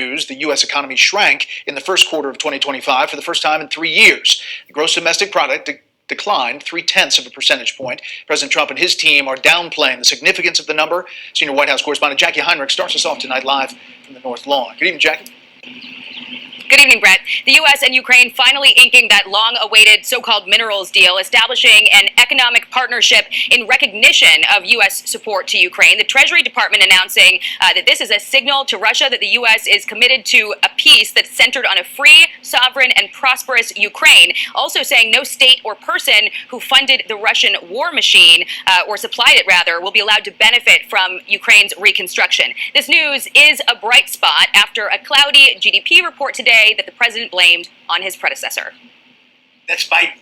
News, the U.S. economy shrank in the first quarter of 2025 for the first time in 3 years. The gross domestic product declined 0.3 of a percentage point. President Trump and his team are downplaying the significance of the number. Senior White House correspondent Jackie Heinrich starts us off tonight live from the North Lawn. Good evening, Jackie. Good evening, Brett. The U.S. and Ukraine finally inking that long-awaited so-called minerals deal, establishing an economic partnership in recognition of U.S. support to Ukraine. The Treasury Department announcing that this is a signal to Russia that the U.S. is committed to a peace that's centered on a free, sovereign, and prosperous Ukraine. Also saying no state or person who funded the Russian war machine, or supplied it rather, will be allowed to benefit from Ukraine's reconstruction. This news is a bright spot after a cloudy GDP report today that the president blamed on his predecessor. That's Biden.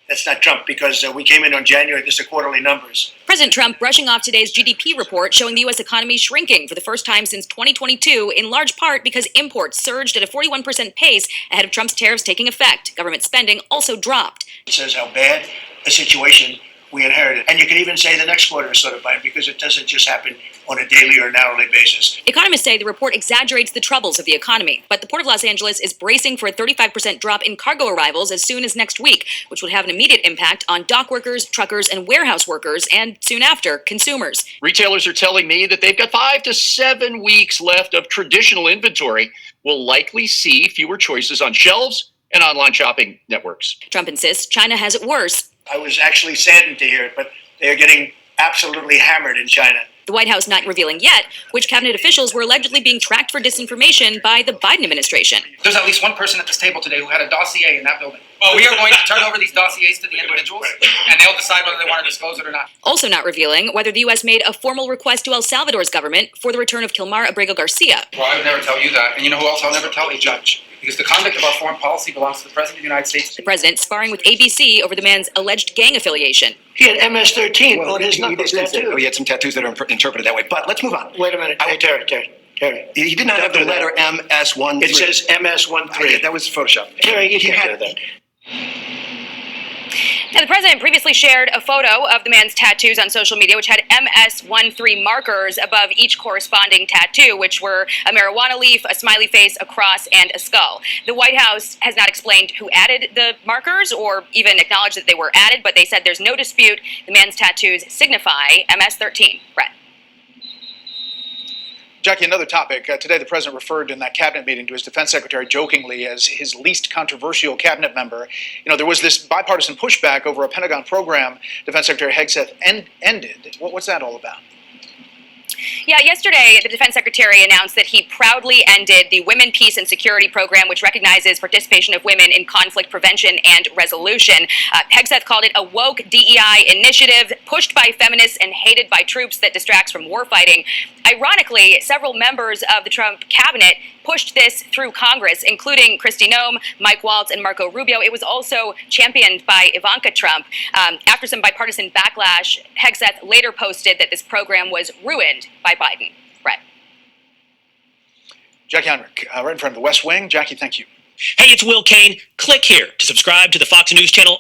That's not Trump, because we came in on January. This are quarterly numbers. President Trump brushing off today's GDP report showing the U.S. economy shrinking for the first time since 2022, in large part because imports surged at a 41% pace ahead of Trump's tariffs taking effect. Government spending also dropped. It says how bad a situation we inherited. And you can even say the next quarter is sort of bad because it doesn't just happen on a daily or an hourly basis. Economists say the report exaggerates the troubles of the economy, but the Port of Los Angeles is bracing for a 35% drop in cargo arrivals as soon as next week, which would have an immediate impact on dock workers, truckers, and warehouse workers, and soon after, consumers. Retailers are telling me that they've got 5 to 7 weeks left of traditional inventory. We'll likely see fewer choices on shelves and online shopping networks. Trump insists China has it worse. I was actually saddened to hear it, but they are getting absolutely hammered in China. The White House not revealing yet which cabinet officials were allegedly being tracked for disinformation by the Biden administration. There's at least one person at this table today who had a dossier in that building. Well, we are going to turn over these dossiers to the individuals, and they'll decide whether they want to disclose it or not. Also not revealing whether the U.S. made a formal request to El Salvador's government for the return of Kilmar Abrego Garcia. Well, I would never tell you that. And you know who else I'll never tell? A judge. Because the conduct of our foreign policy belongs to the President of the United States. The president sparring with ABC over the man's alleged gang affiliation. He had MS-13 on his knuckles tattoo. He had some tattoos that are interpreted that way. But let's move on. Wait a minute. Hey, Terry. He did not have the letter MS-13. It says MS-13. That was Photoshop. Terry, you can't do that. Now, the president previously shared a photo of the man's tattoos on social media, which had MS-13 markers above each corresponding tattoo, which were a marijuana leaf, a smiley face, a cross, and a skull. The White House has not explained who added the markers or even acknowledged that they were added, but they said there's no dispute the man's tattoos signify MS-13. Brett. Jackie, another topic. Today, the president referred in that cabinet meeting to his defense secretary jokingly as his least controversial cabinet member. You know, there was this bipartisan pushback over a Pentagon program Defense Secretary Hegseth ended. What's that all about? Yeah, yesterday, the defense secretary announced that he proudly ended the Women, Peace, and Security program, which recognizes participation of women in conflict prevention and resolution. Hegseth called it a woke DEI initiative pushed by feminists and hated by troops that distracts from warfighting. Ironically, several members of the Trump cabinet pushed this through Congress, including Kristi Noem, Mike Waltz, and Marco Rubio. It was also championed by Ivanka Trump. After some bipartisan backlash, Hegseth later posted that this program was ruined by Biden. Brett. Jackie Heinrich, right in front of the West Wing. Jackie, thank you. Hey, it's Will Kane. Click here to subscribe to the Fox News channel.